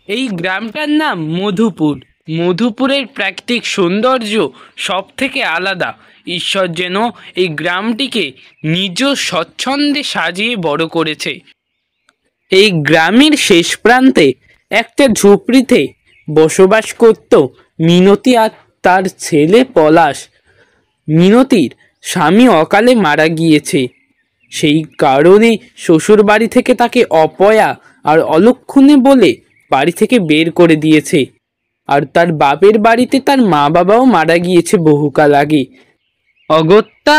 এই গ্রামটার নাম মধুপুর। মধুপুরের প্রাকৃতিক সৌন্দর্য সব থেকে আলাদা। ঈশ্বর যেন এই গ্রামটিকে নিজ স্বচ্ছন্দে সাজিয়ে বড় করেছে। এই গ্রামের শেষ প্রান্তে একটা ঝুপড়িতে বসবাস করত মিনতি আর তার ছেলে পলাশ। মিনতির স্বামী অকালে মারা গিয়েছে, সেই কারণে শ্বশুর বাড়ি থেকে তাকে অপয়া আর অলক্ষণে বলে বাড়ি থেকে বের করে দিয়েছে। আর তার বাপের বাড়িতে তার মা বাবাও মারা গিয়েছে বহুকাল আগে। অগত্যা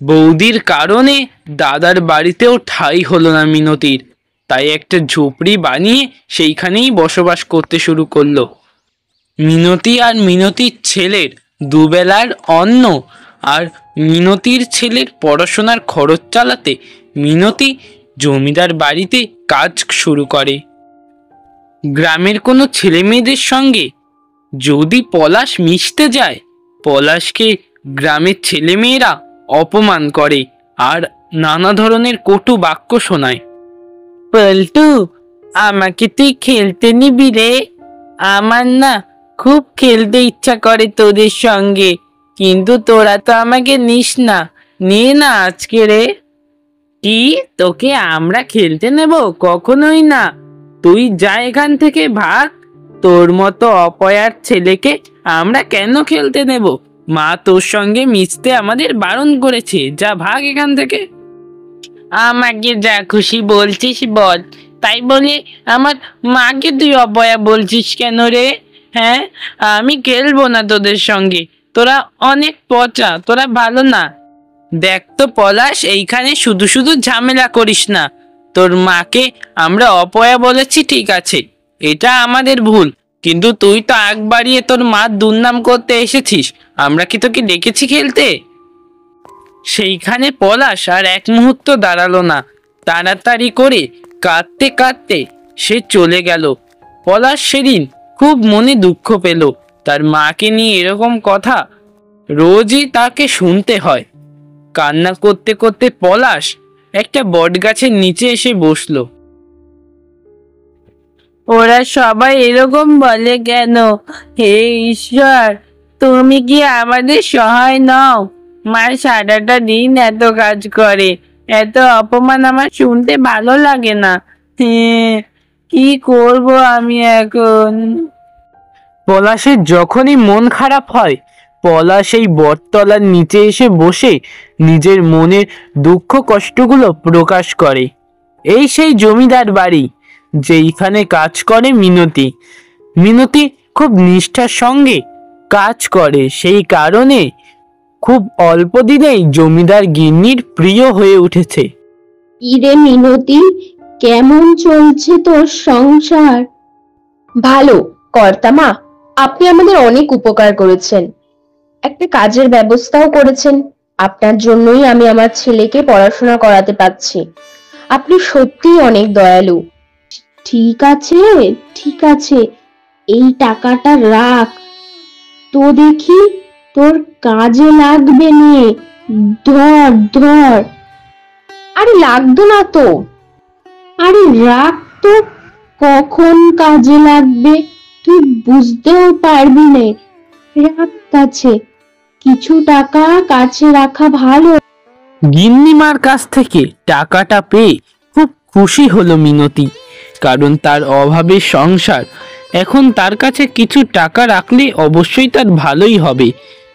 বৌদির কারণে দাদার বাড়িতেও ঠাঁই হলো না মিনতির, তাই একটা ঝুপড়ি বানিয়ে সেইখানেই বসবাস করতে শুরু করলো। মিনতি আর মিনতির ছেলের দুবেলার অন্ন আর মিনতির ছেলের পড়াশোনার খরচ চালাতে মিনতি জমিদার বাড়িতে কাজ শুরু করে। গ্রামের কোনো ছেলে মেয়েদের সঙ্গে যদি পলাশ মিশতে যায়, পলাশকে গ্রামের ছেলেমেয়েরা অপমান করে আর নানা ধরনের কটু বাক্য শোনায়। পল্টু, আমাকে তুই খেলতে নিবি রে? আমার না খুব খেলতে ইচ্ছা করে তোদের সঙ্গে, কিন্তু তোরা তো আমাকে নিস না। নে না আজকে রে। কি, তোকে আমরা খেলতে নেব? কখনোই না। তুই যা এখান থেকে, ভাগ। তোর মতো অপয়ার ছেলেকে আমরা কেন খেলতে নেব? মা তোর সঙ্গে মিশতে আমাদের বারণ করেছে। যা, ভাগ এখান থেকে। আমাকে যা খুশি বলছিস বল, তাই বলে আমার মাকে তুই অপয়া বলছিস কেন রে? হ্যাঁ, আমি খেলবো না তোদের সঙ্গে। তোরা অনেক পচা, তোরা ভালো না। দেখ তো পলাশ, এইখানে শুধু শুধু ঝামেলা করিস না। তোর মাকে আমরা অপয়া বলেছি, ঠিক আছে, এটা আমাদের ভুল, কিন্তু তুই তো আগ বাড়িয়ে তোর মার দুর্নাম করতে এসেছিস। আমরা কি তোকে ডেকেছি খেলতে? সেইখানে পলাশ আর এক মুহূর্ত দাঁড়ালো না। তাড়াতাড়ি করে কাঁদতে কাঁদতে সে চলে গেল। পলাশ সেদিন খুব মনে দুঃখ পেল। তার মাকে নিয়ে এরকম কথা রোজই তাকে শুনতে হয়। কান্না করতে করতে পলাশ একটা বট গাছের নিচে এসে বসলো। ওরা সবাই এরকম বলে কেন? হে ঈশ্বর, তুমি কি আমাদের সহায় নও? মার সারাটা দিন এত কাজ করে, এত অপমান আমার শুনতে ভালো লাগে না। কি করব আমি এখন? পলাশের যখনই মন খারাপ হয়, পলাশ এই বটতলার নিচে এসে বসে নিজের মনের দুঃখ কষ্টগুলো প্রকাশ করে। এই সেই জমিদার বাড়ি যেইখানে কাজ করে মিনতি। মিনতি খুব নিষ্ঠার সঙ্গে কাজ করে, সেই কারণে খুব অল্প দিনেই জমিদার গিন্নির প্রিয় হয়ে উঠেছে। ইরে মিনতি, কেমন চলছে তোর সংসার? ভালো কর্তামা, আপনি আমাদের অনেক উপকার করেছেন, একটা কাজের ব্যবস্থাও করেছেন। আপনার জন্যই আমি আমার ছেলেকে পড়াশোনা করাতে পারছি। আপনি সত্যিই অনেক দয়ালু। ঠিক আছে, ঠিক আছে, এই টাকাটা রাখ তো, দেখি তোর কাজে লাগবে নিয়ে। ধর ধর। আরে লাগতো না তো। আরে রাখ তো, কখন কাজে লাগবে তুই বুঝতেও পারবি না। রাখ কাছে, কিছু টাকা কাছে রাখা ভালো। গিন্নিমার কাছ থেকে টাকাটা পেয়ে খুব খুশি হলো মিনতি, কারণ তার অভাবের সংসার। এখন তার কাছে কিছু টাকা রাখলে অবশ্যই তার ভালোই হবে।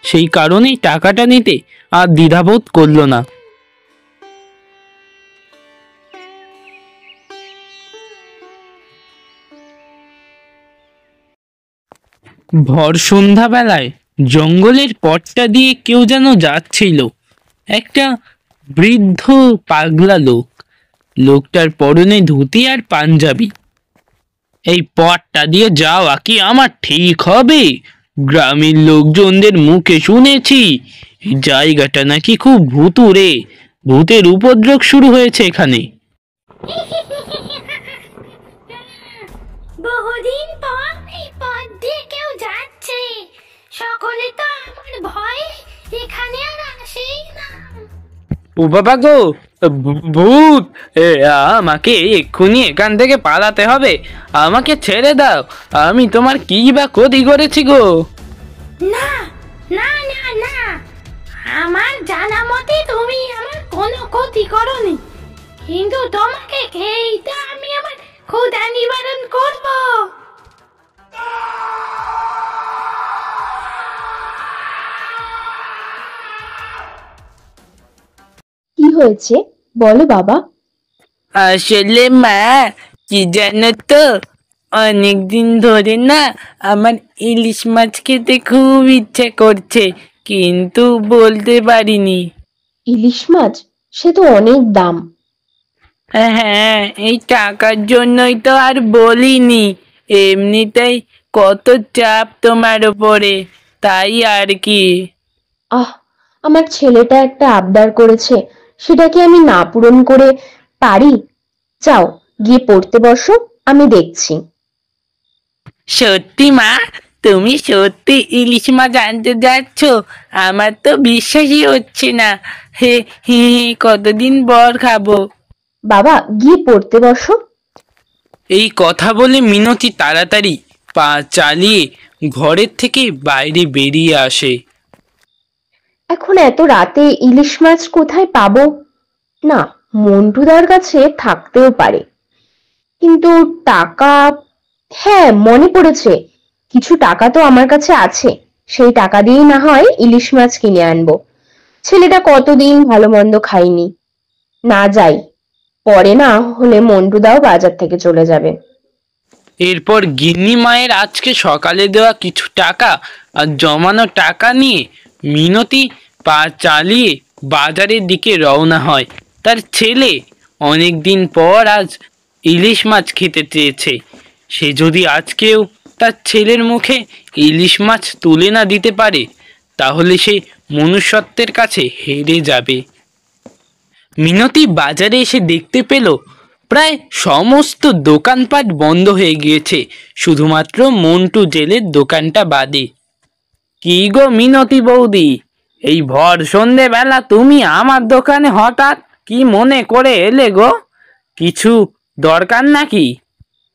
সেই কারণেই টাকাটা নিতে আর দ্বিধাবোধ করল না। ভর সন্ধ্যাবেলায় জঙ্গলের পথটা দিয়ে কেউ যেন যাচ্ছিল। একটা বৃদ্ধ পাগলা লোক। লোকটার পরনে ধুতি আর পাঞ্জাবি। এই পথটা দিয়ে যাওয়া কি আমার ঠিক হবে? গ্রামের লোকজনদের মুখে শুনেছি এই জায়গাটা নাকি খুব ভুতুড়ে, ভূতের উপদ্রব শুরু হয়েছে এখানে। বহুদিন পর এই পথ দিয়ে কেউ যাচ্ছে, সকলে তো আমার ভয়ে এখানে আর আসেই না। ও বাবা গো, ভূত! এ, আমাকে এক্ষুনি এখান থেকে পালাতে হবে। আমাকে ছেড়ে দাও, আমি তোমার কি বা ক্ষতি করেছি গো? না না না না, আমার জানা মতে তুমি আমার কোনো ক্ষতি করনি, কিন্তু তোমাকে খেয়েই তো আমি আমার ক্ষুধা নিবারণ করব। কি হয়েছে বলো বাবা। আসলে মা, কি জানো তো, অনেকদিন ধরে না আমার ইলিশ মাছ খেতে খুব ইচ্ছে করছে, কিন্তু বলতে পারিনি। ইলিশ মাছ, সে তো অনেক দাম। হ্যাঁ, এই টাকার জন্যই তো আর বলিনি। এমনিতেই কত চাপ তোমার ওপরে, তাই আর কি। আহ, আমার ছেলেটা একটা আবদার করেছে, সেটা কি আমি না পূরণ করে পারি? যাও, গিয়ে পড়তে বসো, আমি দেখছি। সত্যি মা, তুমি সত্যি ইলিশ মাছ আনতে যাচ্ছ? আমার তো বিশ্বাসই হচ্ছে না। হে হে, কতদিন পর খাবো। বাবা, গিয়ে পড়তে বসো। এই কথা বলে মিনতি তাড়াতাড়ি পা চালিয়ে ঘরের থেকে বাইরে বেরিয়ে আসে। এখন এত রাতে ইলিশ মাছ কোথায় পাবো? না, মন্টুদার কাছে থাকতেও পারে, কিন্তু টাকা, হ্যাঁ মনে পড়েছে, কিছু টাকা তো আমার কাছে আছে, সেই টাকা দিয়েই না হয় ইলিশ মাছ কিনে আনবো। ছেলেটা কতদিন ভালো মন্দ খাইনি। না যাই, পরে না হলে মন্টুদাও বাজার থেকে চলে যাবে। এরপর গিন্নি মায়ের আজকে সকালে দেওয়া কিছু টাকা আর জমানো টাকা নিয়ে মিনতি পা চালিয়ে বাজারের দিকে রওনা হয়। তার ছেলে অনেক দিন পর আজ ইলিশ মাছ খেতে চেয়েছে। সে যদি আজকেও তার ছেলের মুখে ইলিশ মাছ তুলে না দিতে পারে, তাহলে সে মনুষ্যত্বের কাছে হেরে যাবে। মিনতি বাজারে এসে দেখতে পেল প্রায় সমস্ত দোকানপাট বন্ধ হয়ে গিয়েছে, শুধুমাত্র মন্টু জেলের দোকানটা বাদে। কি গো মিনতি বৌদি, এই ভর সন্ধেবেলা তুমি আমার দোকানে হঠাৎ কি মনে করে এলে গো? কিছু দরকার নাকি?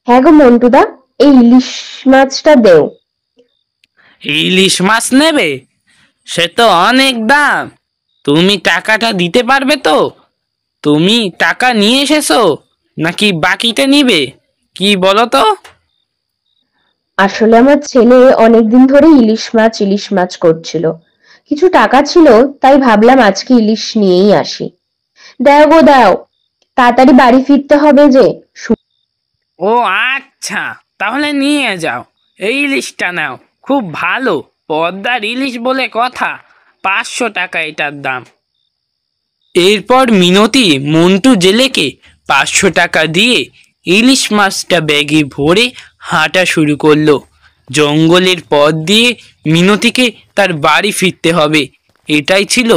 হ্যাঁ গো মন্টুদা, এই ইলিশ মাছটা দেও। ইলিশ মাছ নেবে? সে তো অনেক দাম। তুমি টাকাটা দিতে পারবে তো? তুমি টাকা নিয়ে এসেছো নাকি বাকিতে নিবে, কি বলো তো? আসলে আমার ছেলে অনেকদিন ধরে ইলিশ মাছ করছিল, কিছু টাকা ছিল, তাই ভাবলাম আজকে ইলিশ নিয়েই আসি। দাও গো দাও, তাড়াতাড়ি বাড়ি ফিরতে হবে যে। ও আচ্ছা, তাহলে নিয়ে যাও, এই ইলিশটা নাও, খুব ভালো পদ্মার ইলিশ বলে কথা। 500 টাকা এটার দাম। এরপর মিনতি মন্টু জেলেকে 500 টাকা দিয়ে ইলিশ মাছটা ব্যাগে ভরে হাঁটা শুরু করলো। জঙ্গলের পথ দিয়ে মিনতিকে তার বাড়ি ফিরতে হবে, এটাই ছিল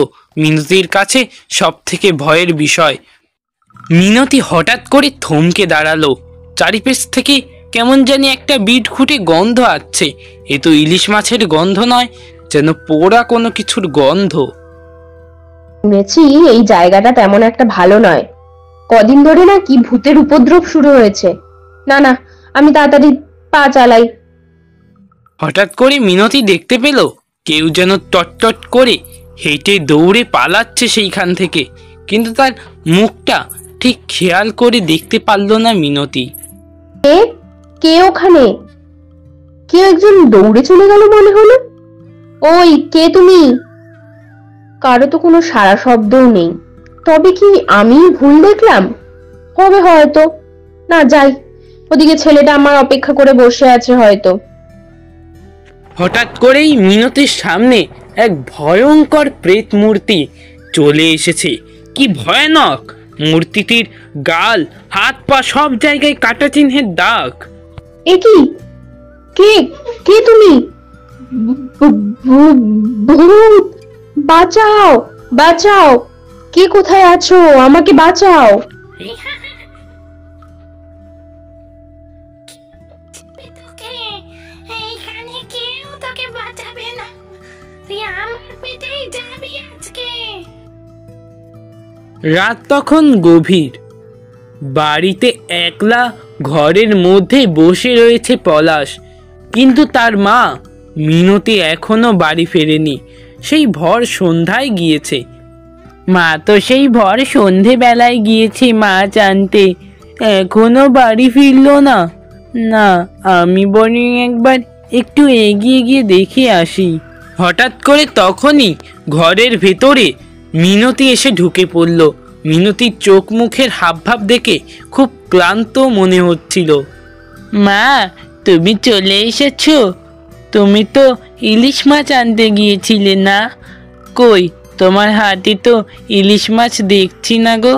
মিনতির কাছে সব থেকে ভয়ের বিষয়। মিনতি হঠাৎ করে থমকে দাঁড়ালো। চারিপাশ থেকে কেমন জানি একটা বিটখুটে গন্ধ আসছে। এ তো ইলিশ মাছের গন্ধ নয়, যেন পোড়া কোনো কিছুর গন্ধ। শুনেছি এই জায়গাটা তেমন একটা ভালো নয়, কদিন ধরে না কি ভূতের উপদ্রব শুরু হয়েছে। না না, আমি তাড়াতাড়ি পা চালাই। হঠাৎ করে মিনতি দেখতে পেল কেউ যেন টটটট করে হেঁটে দৌড়ে পালাচ্ছে সেইখান থেকে, কিন্তু তার মুখটা ঠিক খেয়াল করে দেখতে পারল না মিনতি। কে কে ওখানে? কেউ একজন দৌড়ে চলে গেল মনে হলো। ওই কে তুমি? কারো তো কোনো সাড়া শব্দও নেই। তবে কি আমি ভুল দেখলাম? হবে হয়তো। না যাই, ওদিকে ছেলেটা আমার অপেক্ষা করে বসে আছে হয়তো। হঠাৎ করেই মিনতির সামনে এক ভয়ঙ্কর প্রেত মূর্তি চলে এসেছে। কি ভয়ানক! মূর্তিটির গাল, হাত পা সব জায়গায় কাটা চিহ্নের দাগ। এ কি? কে কে তুমি? ভূত! বাঁচাও, বাঁচাও! কে কোথায় আছো? আমাকে বাঁচাও। তোকে এইখানে কেউ তোকে বাঁচাবে না, তুই আমার পেটেই যাবি আজকে। রাত তখন গভীর। বাড়িতে একলা ঘরের মধ্যে বসে রয়েছে পলাশ, কিন্তু তার মা মিনতি এখনো বাড়ি ফেরেনি। সেই ভর সন্ধ্যায় গিয়েছে। মা তো সেই ভর সন্ধেবেলায় গিয়েছে মাছ আনতে, এখনো বাড়ি ফিরলো না। না, আমি বরং একবার একটু এগিয়ে গিয়ে দেখে আসি। হঠাৎ করে তখনই ঘরের ভেতরে মিনতি এসে ঢুকে পড়ল। মিনতির চোখ মুখের হাবভাব দেখে খুব ক্লান্ত মনে হচ্ছিল। মা, তুমি চলে এসেছো? তুমি তো ইলিশ মাছ আনতে গিয়েছিলে না? কই, তোমার হাতে তো ইলিশ মাছ দেখছি না গো।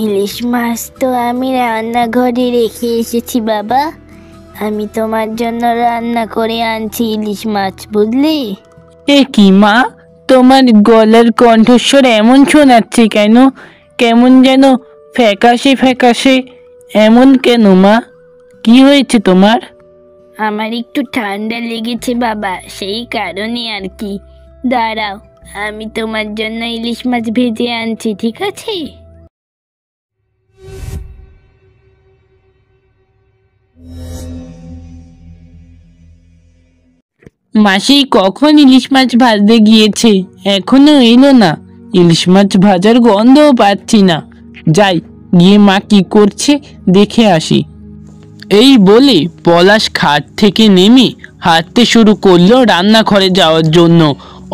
ইলিশ মাছ তো আমি রান্নাঘরে রেখে এসেছি বাবা। আমি তোমার জন্য রান্না করে আনছি ইলিশ মাছ, বুঝলি? এ কি মা, তোমার গলার কণ্ঠস্বর এমন শোনাচ্ছে কেন? কেমন যেন ফ্যাকাশে ফ্যাকাশে। এমন কেন মা? কি হয়েছে তোমার? আমার একটু ঠান্ডা লেগেছে বাবা, সেই কারণে আর কি। দাঁড়াও, আমি তোমার জন্য ইলিশ মাছ ভেজে আনছি, ঠিক আছে? মাসি কখন ইলিশ মাছ ভাজতে গিয়েছে, এখনো এলো না। ইলিশ মাছ ভাজার গন্ধও পাচ্ছি না। যাই, গিয়ে মা কি করছে দেখে আসি। এই বলে পলাশ খাট থেকে নেমে হাঁটতে শুরু করলো রান্নাঘরে যাওয়ার জন্য।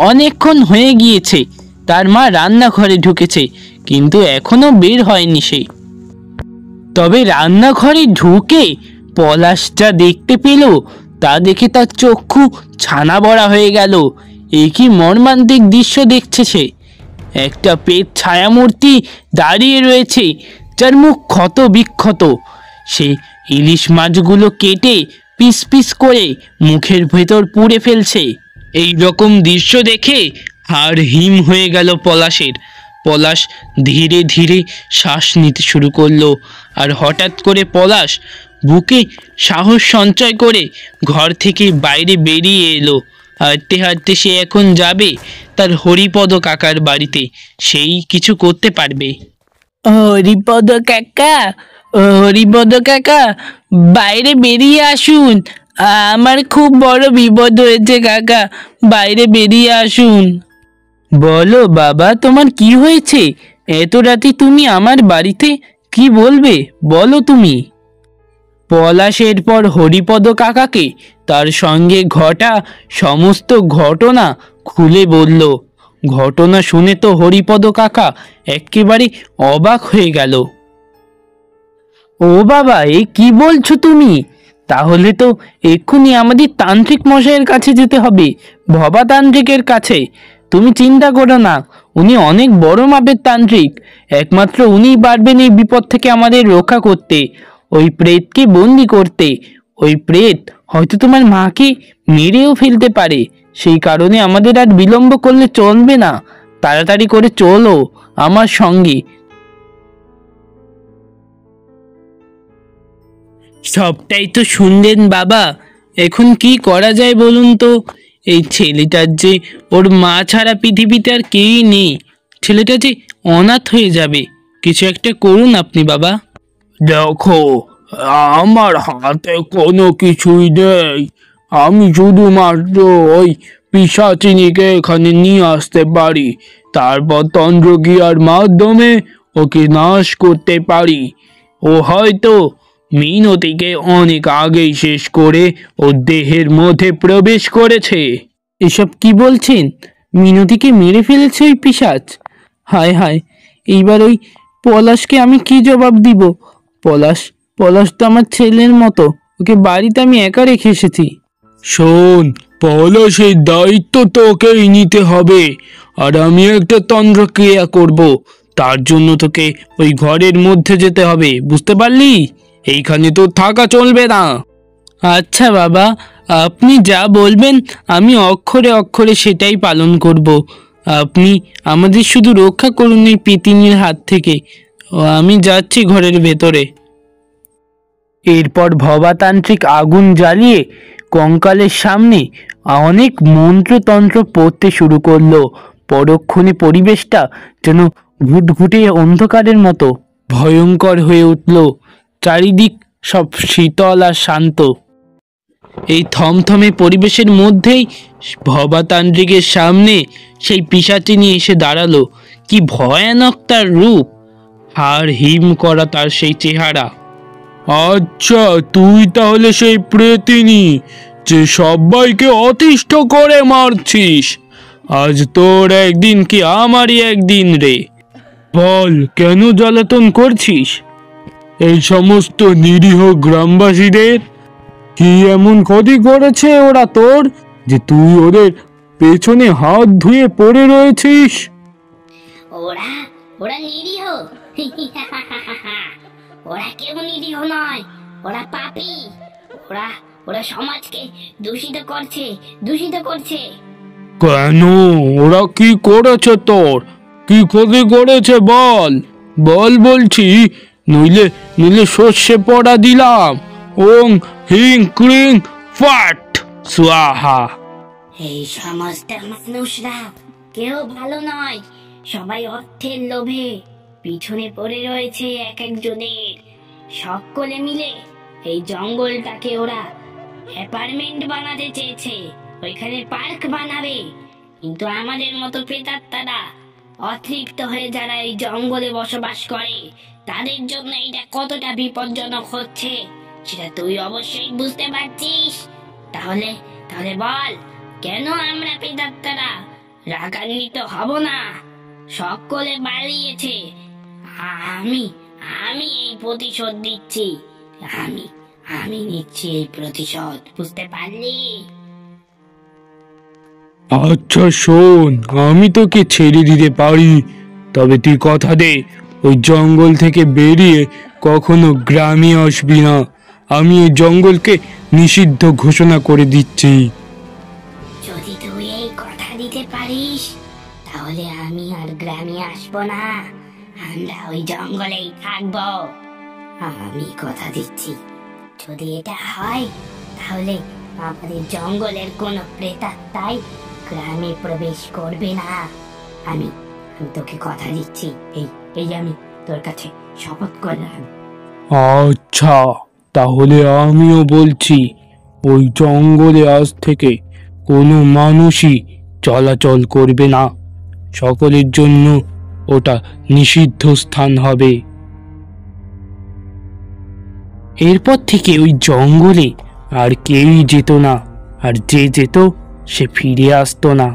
অনেকক্ষণ হয়ে গিয়েছে তার মা রান্নাঘরে ঢুকেছে, কিন্তু এখনো বের হয়নি সে। তবে রান্নাঘরে ঢুকে পলাশ যা দেখতে পেল তা দেখে তার চক্ষু ছানা বড়া হয়ে গেল। এ কি মর্মান্তিক দৃশ্য দেখছে সে! একটা পেট ছায়ামূর্তি দাঁড়িয়ে রয়েছে, যার মুখ ক্ষত বিক্ষত। সে ইলিশ মাছগুলো কেটে পিস পিস করে মুখের ভেতর পুড়ে ফেলছে। এই রকম দৃশ্য দেখে হাড় হিম হয়ে গেল পলাশের। পলাশ ধীরে ধীরে শ্বাস নিতে শুরু করলো। আর হঠাৎ করে পলাশ বুকে সাহস সঞ্চয় করে ঘর থেকে বাইরে বেরিয়ে এলো। হাঁটতে হাঁটতে সে এখন যাবে তার হরিপদ কাকার বাড়িতে। সেই কিছু করতে পারবে। হরিপদ কাকা, হরিপদ কাকা, বাইরে বেরিয়ে আসুন। আমার খুব বড় বিপদ হয়েছে কাকা, বাইরে বেরিয়ে আসুন। বলো বাবা, তোমার কি হয়েছে? এত রাতে তুমি আমার বাড়িতে? কি বলবে বলো তুমি। পলাশ এরপর হরিপদ কাকাকে তার সঙ্গে ঘটা সমস্ত ঘটনা খুলে বলল। ঘটনা শুনে তো হরিপদ কাকা একেবারে অবাক হয়ে গেল। ও বাবা, এ কি বলছো তুমি? তাহলে তো এক্ষুনি আমাদের তান্ত্রিক মশাইয়ের কাছে যেতে হবে, ভবা তান্ত্রিকের কাছে। তুমি চিন্তা করো না, উনি অনেক বড় মাপের তান্ত্রিক। একমাত্র উনিই পারবেন এই বিপদ থেকে আমাদের রক্ষা করতে, ওই প্রেতকে বন্দি করতে। ওই প্রেত হয়তো তোমার মাকে মেরেও ফেলতে পারে। সেই কারণে আমাদের আর বিলম্ব করলে চলবে না। তাড়াতাড়ি করে চলো আমার সঙ্গে। সবটাই তো শুনলেন বাবা, এখন কি করা যায় বলুন তো? এই ছেলেটার যে ওর মা ছাড়া পৃথিবীতে আর কেউই নেই। ছেলেটা যে অনাথ হয়ে যাবে। কিছু একটা করুন আপনি বাবা। দেখো, আমার হাতে কোনো কিছুই নেই। আমি শুধুমাত্র ওই পিশাচিনীকে এখানে নিয়ে আসতে পারি, তারপর তন্ত্রক্রিয়ার মাধ্যমে ওকে নাশ করতে পারি। ও হয়তো মিনতিকে অনেক আগেই শেষ করে ওর দেহের মধ্যে প্রবেশ করেছে। এসব কি বলছেন? মিনতিকে মেরে ফেলেছে ওই পিশাচ? হায় হায়, এইবার ওই পলাশকে আমি কি জবাব দিব? পলাশ পলাশ তো আমার ছেলের মতো, ওকে বাড়িতে আমি একা রেখে এসেছি। শোন, পলাশের দায়িত্ব তোকেই নিতে হবে। আর আমি একটা তন্ত্রক্রিয়া করব, তার জন্য তোকে ওই ঘরের মধ্যে যেতে হবে, বুঝতে পারলি? এইখানে তো থাকা চলবে না। আচ্ছা বাবা, আপনি যা বলবেন আমি অক্ষরে অক্ষরে সেটাই পালন করব। আপনি আমাদের শুধু রক্ষা করুন এই পিতিনির হাত থেকে। আমি যাচ্ছি ঘরের ভেতরে। এরপর ভবাতান্ত্রিক আগুন জ্বালিয়ে কঙ্কালের সামনে অনেক মন্ত্রতন্ত্র পড়তে শুরু করলো। পরক্ষণে পরিবেশটা যেন ঘুটঘুটে অন্ধকারের মতো ভয়ঙ্কর হয়ে উঠল। চারিদিক সব শীতল আর শান্ত। এই থমথমে পরিবেশের মধ্যেই ভবাতান্ত্রিকের সামনে সেই পিশাচিনী এসে দাঁড়ালো। কি ভয়ানক তার রূপ, হাড় হিম করা তার সেই চেহারা। আচ্ছা, তুই তাহলে সেই প্রেতিনী যে সবাইকে অতিষ্ঠ করে মারছিস। আজ তোর একদিন কি আমারই একদিন রে। বল, কেন জ্বালাতন করছিস এই সমস্ত নিরীহ গ্রামবাসীদের? কি এমন ক্ষতি করেছে ওরা তোর যে তুই ওদের পেছনে হাত ধুয়ে পড়ে রয়েছিস? ওরা ওরা নিরীহ? ওরা কেউ নিরীহ নয়, ওরা পাপী। ওরা ওরা সমাজকে দূষিত করছে। কেন? ওরা কি করেছে তোর? কি ক্ষতি করেছে বল বল বলছি, নইলে নইলে সর্ষে পড়া দিলাম। ওং হিং ক্রিং ফাট স্বাহা। এই সমস্ত মানুষরা কেউ ভালো নয়, সবাই অর্থের লোভে পিছনে পড়ে রয়েছে এক একজনের। সকলে মিলে এই জঙ্গলটাকে ওরা অ্যাপার্টমেন্ট বানাতে চেয়েছে, ওইখানে পার্ক বানাবে। কিন্তু আমাদের মতো প্রেতাত্মারা অতৃপ্ত হয়ে যারা এই জঙ্গলে বসবাস করে, তাদের জন্য এটা কতটা বিপজ্জনক হচ্ছে সেটা তুই অবশ্যই বুঝতে পারছিস। তাহলে তাহলে বল, কেন আমরা প্রেতাত্মারা রাগান্বিত হব না? সকলে বাড়িয়েছে, আমি আমি এই প্রতিশোধ দিচ্ছি। আমি আমি নিচ্ছি এই প্রতিশোধ, বুঝতে পারলি? আচ্ছা শোন, আমি তোকে ছেড়ে দিতে পারি, তবে তুই কথা দে ওই জঙ্গল থেকে বেরিয়ে কখনো গ্রামে আসবি না। আমি এই জঙ্গলকে নিষিদ্ধ ঘোষণা করে দিচ্ছি। যদি তুই এই কথা দিতে পারিস তাহলে আমি আর গ্রামে আসবো না, আমরা ওই জঙ্গলেই থাকবো। আমি কথা দিচ্ছি, যদি এটা হয় তাহলে আমাদের জঙ্গলের কোনো প্রেতাত্মাই গ্রামে প্রবেশ করবে না। আমি আমি তোকে কথা দিচ্ছি, এই এই আমি তোর কাছে শপথ করলাম। আচ্ছা, তাহলে আমিও বলছি, ওই জঙ্গলে আজ থেকে কোনো মানুষই চলাচল করবে না। সকলের জন্য ওটা নিষিদ্ধ স্থান হবে। এরপর থেকে ওই জঙ্গলে আর কেউই যেত না, আর যে যেত সে ফিরে আসতো না।